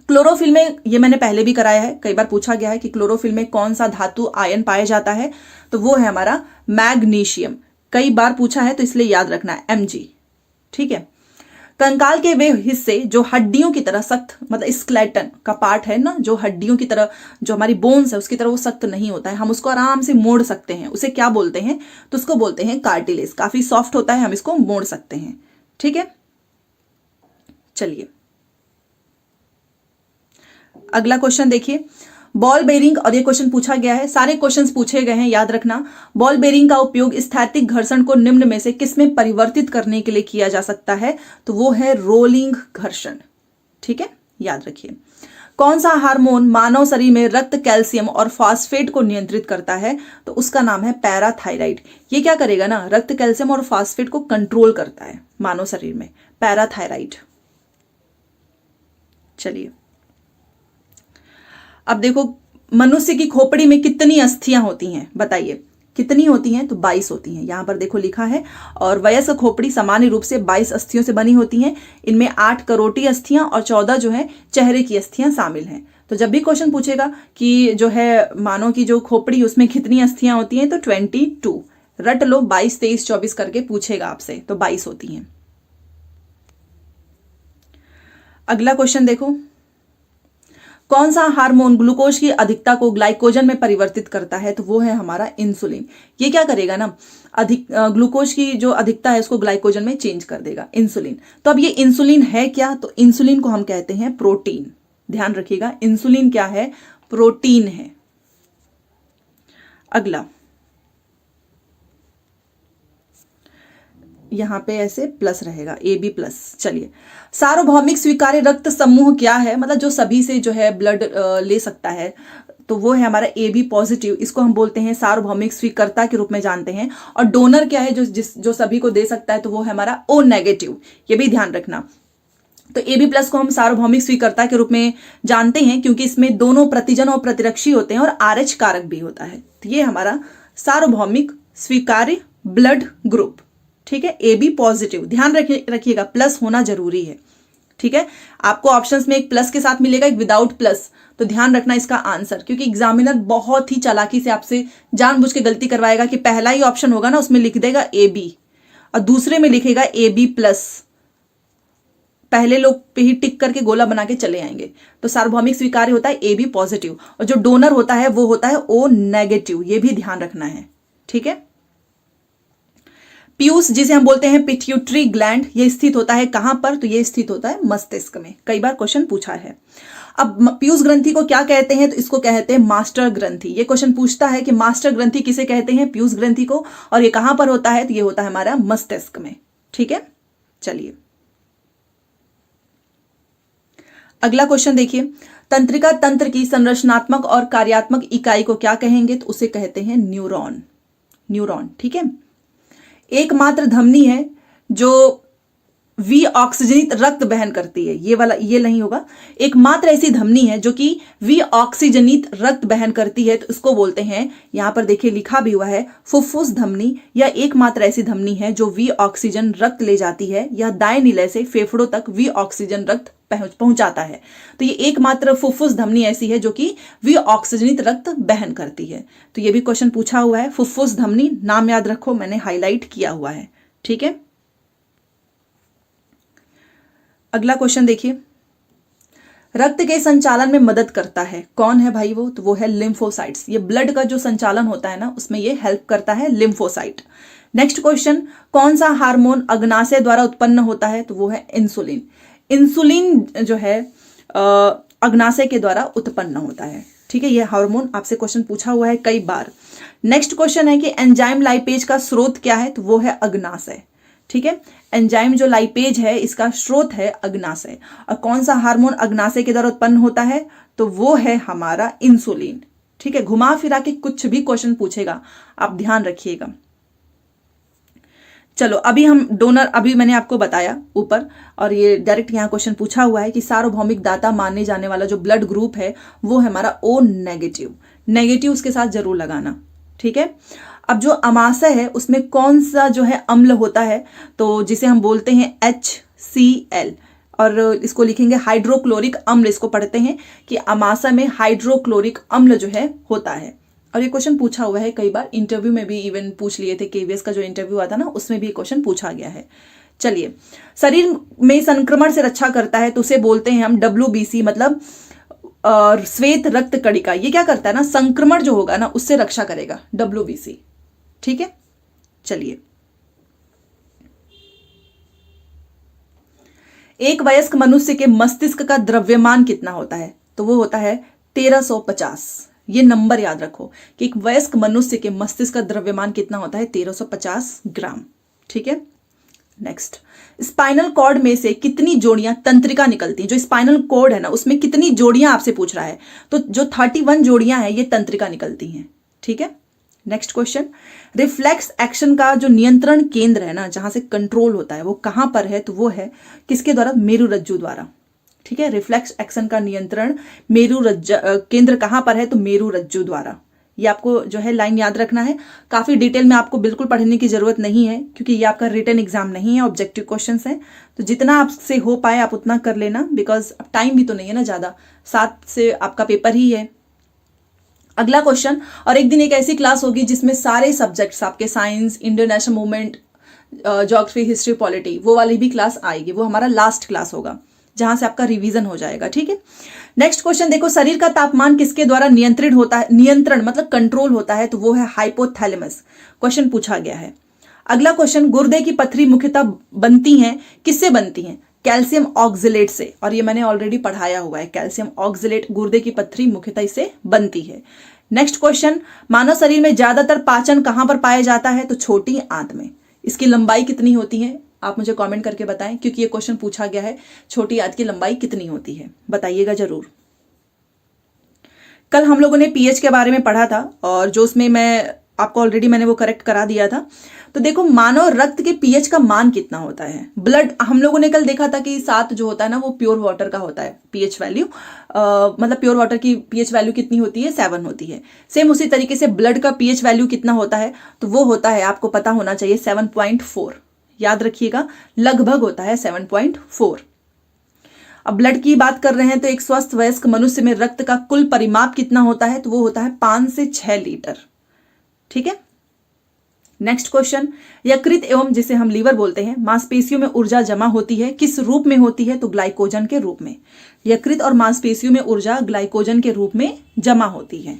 क्लोरोफिल में, ये मैंने पहले भी कराया है, कई बार पूछा गया है कि क्लोरोफिल में कौन सा धातु आयन पाया जाता है, तो वो है हमारा मैग्नीशियम। कई बार पूछा है तो इसलिए याद रखना है Mg। ठीक है, कंकाल के वे हिस्से जो हड्डियों की तरह सख्त, मतलब स्केलेटन का पार्ट है ना, जो हड्डियों की तरह, जो हमारी बोन्स है उसकी तरह वो सख्त नहीं होता है, हम उसको आराम से मोड़ सकते हैं। उसे क्या बोलते हैं? तो उसको बोलते हैं कार्टिलेज। काफी सॉफ्ट होता है, हम इसको मोड़ सकते हैं। ठीक है, चलिए अगला क्वेश्चन देखिए, बॉल बेरिंग। और ये क्वेश्चन पूछा गया है, सारे क्वेश्चंस पूछे गए हैं, याद रखना। बॉल बेरिंग का उपयोग स्थैतिक घर्षण को निम्न में से किसमें परिवर्तित करने के लिए किया जा सकता है? तो वो है रोलिंग घर्षण। ठीक है, याद रखिए। कौन सा हार्मोन मानव शरीर में रक्त कैल्शियम और फास्फेट को नियंत्रित करता है? तो उसका नाम है पैराथायराइड। ये क्या करेगा ना, रक्त कैल्शियम और फास्फेट को कंट्रोल करता है मानव शरीर में, पैराथायराइड। चलिए अब देखो, मनुष्य की खोपड़ी में कितनी अस्थियां होती हैं? बताइए कितनी होती हैं? तो 22 होती हैं, यहां पर देखो लिखा है। और वयस्क खोपड़ी सामान्य रूप से 22 अस्थियों से बनी होती हैं। इनमें 8 करोटी अस्थियां और 14 जो है चेहरे की अस्थियां शामिल हैं। तो जब भी क्वेश्चन पूछेगा कि जो है मानव की जो खोपड़ी उसमें कितनी अस्थियां होती हैं, तो 22 रट लो, 22, 23, 24 करके पूछेगा आपसे, तो 22 होती हैं। अगला क्वेश्चन देखो, कौन सा हार्मोन ग्लूकोज की अधिकता को ग्लाइकोजन में परिवर्तित करता है? तो वो है हमारा इंसुलिन। ये क्या करेगा ना, अधिक ग्लूकोज की जो अधिकता है उसको ग्लाइकोजन में चेंज कर देगा, इंसुलिन। तो अब ये इंसुलिन है क्या? तो इंसुलिन को हम कहते हैं प्रोटीन। ध्यान रखिएगा, इंसुलिन क्या है? प्रोटीन है। अगला, यहां पे ऐसे प्लस रहेगा, AB+। चलिए, सार्वभौमिक स्वीकार्य रक्त समूह क्या है? मतलब जो सभी से जो है ब्लड ले सकता है, तो वो है हमारा AB+। इसको हम बोलते हैं सार्वभौमिक स्वीकर्ता के रूप में जानते हैं। और डोनर क्या है? जो सभी को दे सकता है, तो वो है हमारा O-। ये भी ध्यान रखना। तो AB+ को हम सार्वभौमिक स्वीकर्ता के रूप में जानते हैं, क्योंकि इसमें दोनों प्रतिजन और प्रतिरक्षी होते हैं और RH कारक भी होता है। तो ये हमारा सार्वभौमिक स्वीकार्य ब्लड ग्रुप। ठीक है, AB+। ध्यान रखिएगा, प्लस होना जरूरी है। ठीक है, आपको ऑप्शंस में एक प्लस के साथ मिलेगा, एक विदाउट प्लस। तो ध्यान रखना इसका आंसर, क्योंकि एग्जामिनर बहुत ही चालाकी से आपसे जानबूझ के गलती करवाएगा कि पहला ही ऑप्शन होगा ना उसमें लिख देगा AB और दूसरे में लिखेगा AB+। पहले लोग पे ही टिक करके गोला बना के चले आएंगे। तो सार्वभौमिक स्वीकार्य होता है ए बी पॉजिटिव, और जो डोनर होता है वो होता है ओ नेगेटिव, ये भी ध्यान रखना है। ठीक है। पीयूष जिसे हम बोलते हैं पिट्यूटरी ग्लैंड, ये स्थित होता है कहां पर? तो ये स्थित होता है मस्तिष्क में। कई बार क्वेश्चन पूछा है। अब पीयूष ग्रंथि को क्या कहते हैं? तो इसको कहते हैं मास्टर ग्रंथि। ये क्वेश्चन पूछता है कि मास्टर ग्रंथि किसे कहते हैं? पीयूष ग्रंथि को। और ये कहां पर होता है? तो ये होता है हमारा मस्तिष्क में। ठीक है, चलिए अगला क्वेश्चन देखिए। तंत्रिका तंत्र की संरचनात्मक और कार्यात्मक इकाई को क्या कहेंगे? तो उसे कहते हैं न्यूरॉन। न्यूरॉन, ठीक है। एकमात्र धमनी है जो वी ऑक्सीजनित रक्त बहन करती है, ये वाला ये नहीं होगा। एकमात्र ऐसी धमनी है जो कि वी ऑक्सीजनित रक्त बहन करती है, तो इसको बोलते हैं, यहां पर देखिए लिखा भी हुआ है, फुफ्फुस धमनी। या एकमात्र ऐसी धमनी है जो वी ऑक्सीजन रक्त ले जाती है, या दाएं निलय से फेफड़ों तक वी ऑक्सीजन रक्त पहुंचाता है। तो ये एकमात्र फुफ्फुस धमनी ऐसी है जो कि वी ऑक्सीजनित रक्त बहन करती है। तो ये भी क्वेश्चन पूछा हुआ है। फुफ्फुस धमनी नाम याद रखो, मैंने हाईलाइट किया हुआ है। ठीक है, अगला क्वेश्चन देखिए। रक्त के संचालन में मदद करता है, कौन है भाई वो? तो वो है लिम्फोसाइट्स। ये ब्लड का जो संचालन होता है ना, उसमें ये हेल्प करता है लिम्फोसाइट। नेक्स्ट क्वेश्चन, कौन सा हार्मोन अग्नाशय द्वारा उत्पन्न होता है? तो वो है इंसुलिन। इंसुलिन जो है अग्नाशय के द्वारा उत्पन्न होता है। ठीक है, ये हार्मोन आपसे क्वेश्चन पूछा हुआ है कई बार। नेक्स्ट क्वेश्चन है कि एंजाइम लाइपेज का स्रोत क्या है? तो वो है अग्नाशय। ठीक है, एंजाइम जो लाइपेज है इसका स्रोत है अग्नाशय। और कौन सा हार्मोन अग्नाशय के द्वारा उत्पन्न होता है? तो वो है हमारा इंसुलिन। ठीक है, घुमा फिरा के कुछ भी क्वेश्चन पूछेगा, आप ध्यान रखिएगा। चलो अभी हम डोनर, अभी मैंने आपको बताया ऊपर, और ये डायरेक्ट यहाँ क्वेश्चन पूछा हुआ है कि सार्वभौमिक दाता मानने जाने वाला जो ब्लड ग्रुप है वो है हमारा ओ नेगेटिव। नेगेटिव उसके साथ जरूर लगाना। ठीक है, अब जो अमाशय है उसमें कौन सा जो है अम्ल होता है? तो जिसे हम बोलते हैं HCl, और इसको लिखेंगे हाइड्रोक्लोरिक अम्ल। इसको पढ़ते हैं कि अमाशय में हाइड्रोक्लोरिक अम्ल जो है होता है। और ये क्वेश्चन पूछा हुआ है कई बार, इंटरव्यू में भी इवन पूछ लिए थे। KVS का जो इंटरव्यू आता ना, उसमें भी क्वेश्चन पूछा गया है। चलिए, शरीर में संक्रमण से रक्षा करता है, तो उसे बोलते हैं हम WBC, मतलब श्वेत रक्त कणिका। ये क्या करता है ना, संक्रमण जो होगा ना उससे रक्षा करेगा, WBC। ठीक है, चलिए एक वयस्क मनुष्य के मस्तिष्क का द्रव्यमान कितना होता है? तो वो होता है 1350। ये नंबर याद रखो कि एक वयस्क मनुष्य के मस्तिष्क का द्रव्यमान कितना होता है? 1350 ग्राम। ठीक है, नेक्स्ट, स्पाइनल कॉर्ड में से कितनी जोड़ियां तंत्रिका निकलती हैं? जो स्पाइनल कॉर्ड है ना उसमें कितनी जोड़ियां आपसे पूछ रहा है, तो जो 31 जोड़ियां हैं ये तंत्रिका निकलती हैं। ठीक है, नेक्स्ट क्वेश्चन, रिफ्लेक्स एक्शन का जो नियंत्रण केंद्र है ना, जहां से कंट्रोल होता है, वो कहां पर है? तो वो है किसके द्वारा? मेरुरज्जु द्वारा। ठीक है, रिफ्लेक्स एक्शन का नियंत्रण मेरुरज्जु केंद्र कहां पर है? तो मेरुरज्जु द्वारा। ये आपको जो है लाइन याद रखना है। काफी डिटेल में आपको बिल्कुल पढ़ने की जरूरत नहीं है, क्योंकि ये आपका रिटन एग्जाम नहीं है, ऑब्जेक्टिव क्वेश्चंस हैं। तो जितना आपसे हो पाए आप उतना कर लेना, बिकॉज टाइम भी तो नहीं है ना ज्यादा, 7 से आपका पेपर ही है। अगला क्वेश्चन, और एक दिन एक ऐसी क्लास होगी जिसमें सारे सब्जेक्ट्स आपके science, Indian national movement, geography, history, polity, वो वाली भी क्लास आएगी। वो हमारा लास्ट क्लास होगा जहां से आपका रिवीजन हो जाएगा। ठीक है, नेक्स्ट क्वेश्चन देखो, शरीर का तापमान किसके द्वारा नियंत्रित होता है? नियंत्रण मतलब कंट्रोल होता है, तो वो है हाइपोथैलेमस। क्वेश्चन पूछा गया है। अगला क्वेश्चन, गुर्दे की पथरी मुख्यतः बनती हैं, किससे बनती हैं? कैल्शियम ऑक्जेलेट से। और ये मैंने ऑलरेडी पढ़ाया हुआ है, कैल्शियम ऑक्जेलेट गुर्दे की पथरी मुख्यतः इससे बनती है। नेक्स्ट क्वेश्चन, मानव शरीर में ज्यादातर पाचन कहां पर पाया जाता है? तो छोटी आंत में। इसकी लंबाई कितनी होती है? आप मुझे कमेंट करके बताएं, क्योंकि ये क्वेश्चन पूछा गया है, छोटी आंत की लंबाई कितनी होती है, बताइएगा जरूर। कल हम लोगों ने पीएच के बारे में पढ़ा था, और जो उसमें मैं आपको ऑलरेडी मैंने वो करेक्ट करा दिया था। तो देखो, मानव रक्त के पीएच का मान कितना होता है? ब्लड, हम लोगों ने कल देखा था कि 7 जो होता है ना वो प्योर वाटर का होता है पीएच वैल्यू, मतलब प्योर वाटर की पीएच वैल्यू कितनी होती है? 7 होती है। सेम उसी तरीके से ब्लड का पीएच वैल्यू कितना होता है? तो वो होता है, आपको पता होना चाहिए, 7.4। याद रखिएगा, लगभग होता है 7.4। अब ब्लड की बात कर रहे हैं, तो एक स्वस्थ वयस्क मनुष्य में रक्त का कुल परिमाप कितना होता है? तो वो होता है 5 से 6 लीटर। ठीक है, नेक्स्ट क्वेश्चन, यकृत एवं जिसे हम लीवर बोलते हैं मांसपेशियों में ऊर्जा जमा होती है, किस रूप में होती है? तो ग्लाइकोजन के रूप में। यकृत और मांसपेशियों में ऊर्जा ग्लाइकोजन के रूप में जमा होती है।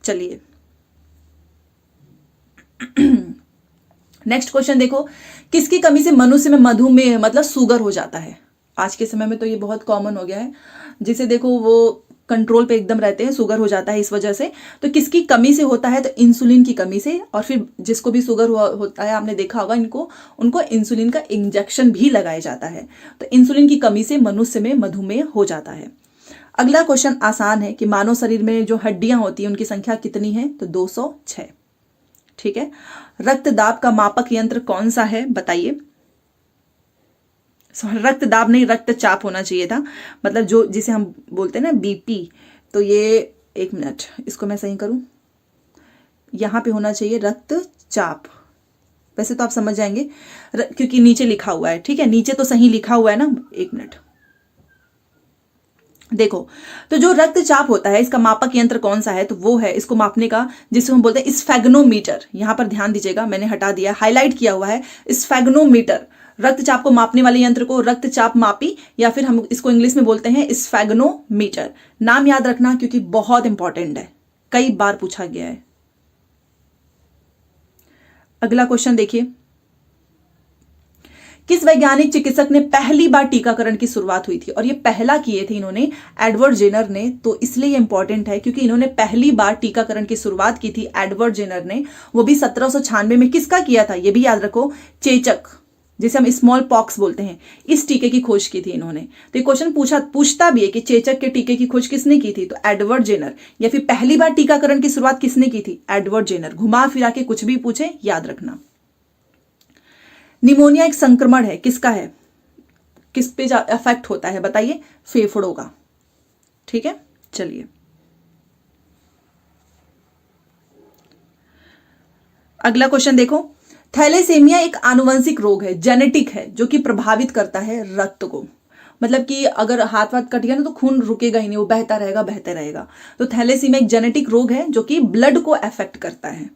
चलिए नेक्स्ट क्वेश्चन देखो, किसकी कमी से मनुष्य में मधुमेह मतलब शुगर हो जाता है? आज के समय में तो ये बहुत कॉमन हो गया है, जिसे देखो वो कंट्रोल पे एकदम रहते हैं, शुगर हो जाता है इस वजह से। तो किसकी कमी से होता है? तो इंसुलिन की कमी से। और फिर जिसको भी शुगर होता है, आपने देखा होगा उनको इंसुलिन का इंजेक्शन भी लगाया जाता है। तो इंसुलिन की कमी से मनुष्य में मधुमेह हो जाता है। अगला क्वेश्चन आसान है कि मानव शरीर में जो हड्डियां होती हैं उनकी संख्या कितनी है? तो 206। ठीक है। रक्तदाब का मापक यंत्र कौन सा है बताइए? रक्तदाब नहीं, रक्तचाप होना चाहिए था, मतलब जो जिसे हम बोलते हैं ना बीपी। तो ये एक मिनट, इसको मैं सही करूं, यहां पे होना चाहिए रक्तचाप। वैसे तो आप समझ जाएंगे क्योंकि नीचे लिखा हुआ है। ठीक है, नीचे तो सही लिखा हुआ है ना। एक मिनट देखो, तो जो रक्तचाप होता है इसका मापक यंत्र कौन सा है? तो वो है इसको मापने का जिसे हम बोलते हैं स्फेग्नोमीटर। यहां पर ध्यान दीजिएगा, मैंने हटा दिया, हाईलाइट किया हुआ है स्फेग्नोमीटर। रक्तचाप को मापने वाले यंत्र को रक्तचाप मापी, या फिर हम इसको इंग्लिश में बोलते हैं स्फेग्नोमीटर। नाम याद रखना क्योंकि बहुत इंपॉर्टेंट है, कई बार पूछा गया है। अगला क्वेश्चन देखिए, किस वैज्ञानिक चिकित्सक ने पहली बार टीकाकरण की शुरुआत हुई थी? और ये पहला किए थे इन्होंने, एडवर्ड जेनर ने। तो इसलिए ये इंपॉर्टेंट है क्योंकि इन्होंने पहली बार टीकाकरण की शुरुआत की थी एडवर्ड जेनर ने, वो भी 1796 में। किसका किया था ये भी याद रखो, चेचक, जिसे हम स्मॉल पॉक्स बोलते हैं, इस टीके की खोज की थी इन्होंने। तो ये क्वेश्चन पूछता भी है कि चेचक के टीके की खोज किसने की थी? तो एडवर्ड जेनर। या फिर पहली बार टीकाकरण की शुरुआत किसने की थी? Edward Jenner. घुमा फिरा के कुछ भी पूछे याद रखना। निमोनिया एक संक्रमण है, किसका है? किस पे अफेक्ट होता है बताइए? फेफड़ों का। ठीक है, चलिए अगला क्वेश्चन देखो, थैलेसीमिया एक आनुवंशिक रोग है, जेनेटिक है, जो कि प्रभावित करता है रक्त को। मतलब कि अगर हाथ वाथ कट गया ना तो खून रुकेगा ही नहीं, वो बहता रहेगा बहते रहेगा। तो थैलेसीमिया एक जेनेटिक रोग है जो कि ब्लड को अफेक्ट करता है।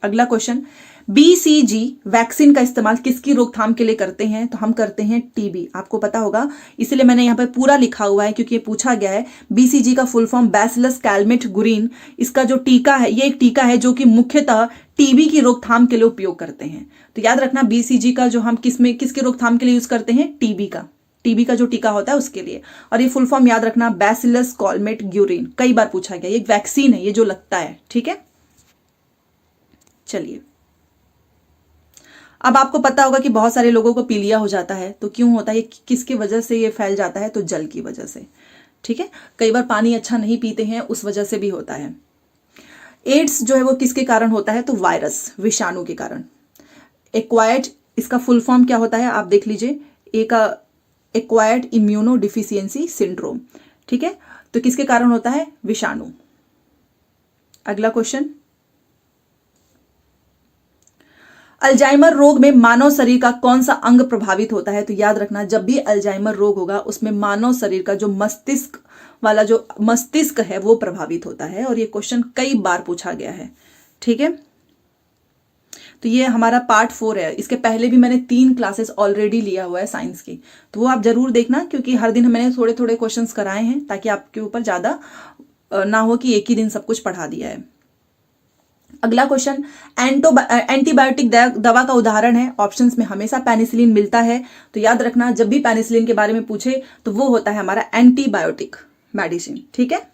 अगला क्वेश्चन, बीसीजी वैक्सीन का इस्तेमाल किसकी रोकथाम के लिए करते हैं? तो हम करते हैं टीबी। आपको पता होगा, इसलिए मैंने यहां पर पूरा लिखा हुआ है क्योंकि ये पूछा गया है। बीसीजी का फुल फॉर्म बैसिलस कैलमेट गुरीन। इसका जो टीका है, ये एक टीका है जो कि मुख्यतः टीबी की रोकथाम के लिए उपयोग करते हैं। तो याद रखना, बीसीजी का जो हम किसकी रोकथाम के लिए यूज करते हैं? टीबी का जो टीका होता है उसके लिए। और ये फुल फॉर्म याद रखना, बैसिलस कैलमेट गुरीन। कई बार पूछा गया, ये एक वैक्सीन है, ये जो लगता है। ठीक है, चलिए अब आपको पता होगा कि बहुत सारे लोगों को पीलिया हो जाता है। तो क्यों होता है, किसकी वजह से ये फैल जाता है? तो जल की वजह से। ठीक है, कई बार पानी अच्छा नहीं पीते हैं, उस वजह से भी होता है। एड्स जो है वो किसके कारण होता है? तो वायरस, विषाणु के कारण। एक्वायर्ड, इसका फुल फॉर्म क्या होता है आप देख लीजिए, एक्वायर्ड इम्यूनो डिफिशियंसी सिंड्रोम। ठीक है, तो किसके कारण होता है? विषाणु। अगला क्वेश्चन, अल्जाइमर रोग में मानव शरीर का कौन सा अंग प्रभावित होता है? तो याद रखना, जब भी अल्जाइमर रोग होगा उसमें मानव शरीर का जो मस्तिष्क वाला जो मस्तिष्क है वो प्रभावित होता है। और ये क्वेश्चन कई बार पूछा गया है। ठीक है, तो ये हमारा पार्ट 4 है। इसके पहले भी मैंने 3 क्लासेस ऑलरेडी लिया हुआ है साइंस की, तो वो आप जरूर देखना क्योंकि हर दिन मैंने थोड़े थोड़े क्वेश्चंस कराए हैं ताकि आपके ऊपर ज्यादा ना हो कि एक ही दिन सब कुछ पढ़ा दिया है। अगला क्वेश्चन, एंटीबायोटिक दवा का उदाहरण है। ऑप्शंस में हमेशा पेनिसिलिन मिलता है। तो याद रखना, जब भी पेनिसिलिन के बारे में पूछे तो वो होता है हमारा एंटीबायोटिक मेडिसिन। ठीक है,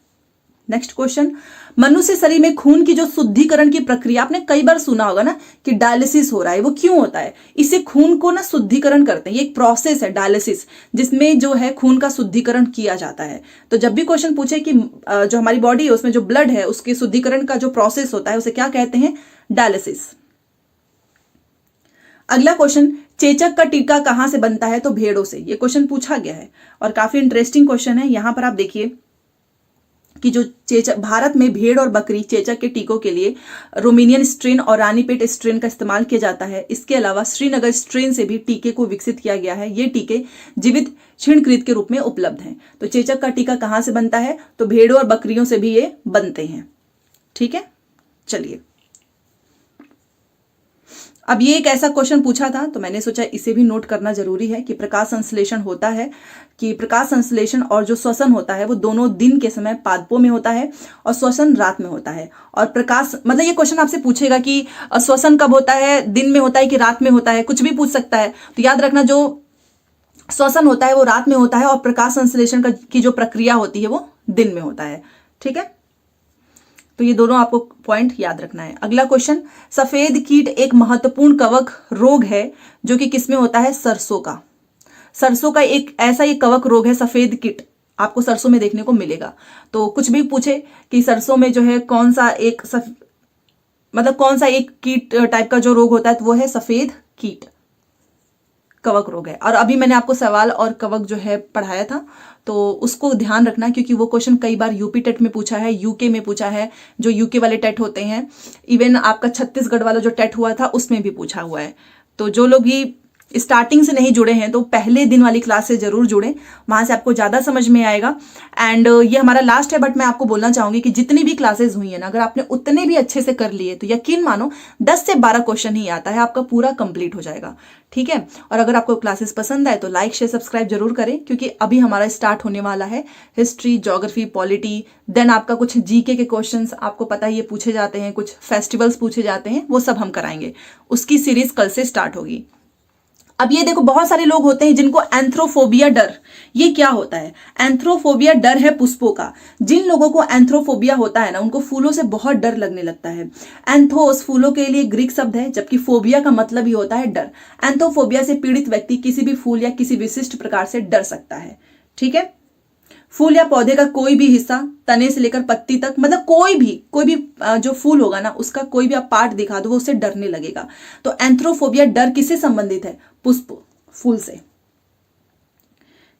नेक्स्ट क्वेश्चन, मनुष्य शरीर में खून की जो शुद्धिकरण की प्रक्रिया, आपने कई बार सुना होगा ना कि डायलिसिस हो रहा है, वो क्यों होता है? इससे खून को ना शुद्धिकरण करते हैं, ये एक प्रोसेस है डायलिसिस, जिसमें जो है खून का शुद्धिकरण किया जाता है। तो जब भी क्वेश्चन पूछे कि जो हमारी बॉडी है उसमें जो ब्लड है उसके शुद्धिकरण का जो प्रोसेस होता है उसे क्या कहते हैं? डायलिसिस। अगला क्वेश्चन, चेचक का टीका कहां से बनता है? तो भेड़ों से। ये क्वेश्चन पूछा गया है और काफी इंटरेस्टिंग क्वेश्चन है। यहां पर आप देखिए कि जो चेचक, भारत में भेड़ और बकरी चेचक के टीकों के लिए रोमेनियन स्ट्रेन और रानीपेट स्ट्रेन का इस्तेमाल किया जाता है। इसके अलावा श्रीनगर स्ट्रेन से भी टीके को विकसित किया गया है। ये टीके जीवित क्षीणकृत के रूप में उपलब्ध हैं। तो चेचक का टीका कहां से बनता है? तो भेड़ों और बकरियों से भी ये बनते हैं। ठीक है, चलिए अब ये एक ऐसा क्वेश्चन पूछा था तो मैंने सोचा इसे भी नोट करना जरूरी है कि प्रकाश संश्लेषण होता है, कि प्रकाश संश्लेषण और जो श्वसन होता है वो दोनों दिन के समय पादपों में होता है और श्वसन रात में होता है। और प्रकाश मतलब ये क्वेश्चन आपसे पूछेगा कि श्वसन कब होता है, दिन में होता है कि रात में होता है, कुछ भी पूछ सकता है। तो याद रखना जो श्वसन होता है वो रात में होता है और प्रकाश संश्लेषण की जो प्रक्रिया होती है वो दिन में होता है। ठीक है, तो ये दोनों आपको पॉइंट याद रखना है। अगला क्वेश्चन, सफेद कीट एक महत्वपूर्ण कवक रोग है जो कि किसमें होता है, सरसों का। सरसों का एक ऐसा ये कवक रोग है, सफेद कीट आपको सरसों में देखने को मिलेगा। तो कुछ भी पूछे कि सरसों में जो है कौन सा एक मतलब कौन सा एक कीट टाइप का जो रोग होता है, तो वो है सफेद कीट कवक रोग है। और अभी मैंने आपको सवाल और कवक जो है पढ़ाया था, तो उसको ध्यान रखना क्योंकि वो क्वेश्चन कई बार यूपी टेट में पूछा है, यूके में पूछा है, जो यूके वाले टेट होते हैं, इवन आपका छत्तीसगढ़ वाला जो टेट हुआ था उसमें भी पूछा हुआ है। तो जो लोग भी स्टार्टिंग से नहीं जुड़े हैं तो पहले दिन वाली क्लास से जरूर जुड़ें, वहां से आपको ज्यादा समझ में आएगा। एंड ये हमारा लास्ट है, बट मैं आपको बोलना चाहूंगी कि जितनी भी क्लासेस हुई है ना, अगर आपने उतने भी अच्छे से कर लिए तो यकीन मानो 10 से 12 क्वेश्चन ही आता है, आपका पूरा कंप्लीट हो जाएगा। ठीक है, और अगर आपको क्लासेस पसंद आए तो लाइक शेयर सब्सक्राइब जरूर करें, क्योंकि अभी हमारा स्टार्ट होने वाला है हिस्ट्री, ज्योग्राफी, पॉलिटी, देन आपका कुछ जीके के क्वेश्चंस, आपको पता है ये पूछे जाते हैं, कुछ फेस्टिवल्स पूछे जाते हैं, वो सब हम कराएंगे। उसकी सीरीज कल से स्टार्ट होगी। अब ये देखो, बहुत सारे लोग होते हैं जिनको एंथ्रोफोबिया डर, ये क्या होता है? एंथ्रोफोबिया डर है पुष्पों का। जिन लोगों को एंथ्रोफोबिया होता है ना, उनको फूलों से बहुत डर लगने लगता है। एंथोस फूलों के लिए ग्रीक शब्द है, जबकि फोबिया का मतलब ही होता है डर। एंथ्रोफोबिया से पीड़ित व्यक्ति किसी भी फूल या किसी विशिष्ट प्रकार से डर सकता है। ठीक है, फूल या पौधे का कोई भी हिस्सा, तने से लेकर पत्ती तक, मतलब कोई भी जो फूल होगा ना, उसका कोई भी आप पार्ट दिखा दो वो उससे डरने लगेगा। तो एंथ्रोफोबिया डर किससे संबंधित है? पुष्प, फूल से।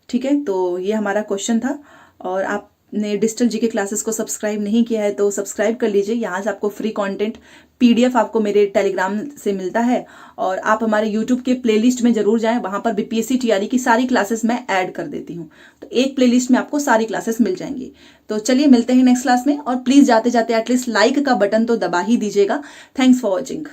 ठीक है, तो ये हमारा क्वेश्चन था। और आपने डिजिटल जीके क्लासेस को सब्सक्राइब नहीं किया है तो सब्सक्राइब कर लीजिए। यहाँ से आपको फ्री कंटेंट PDF आपको मेरे टेलीग्राम से मिलता है, और आप हमारे यूट्यूब के प्लेलिस्ट में जरूर जाएं, वहां पर BPSC TRE की सारी क्लासेस मैं ऐड कर देती हूँ। तो एक प्लेलिस्ट में आपको सारी क्लासेस मिल जाएंगी। तो चलिए मिलते हैं नेक्स्ट क्लास में, और प्लीज जाते जाते एटलीस्ट लाइक का बटन तो दबा ही दीजिएगा। Thanks for watching.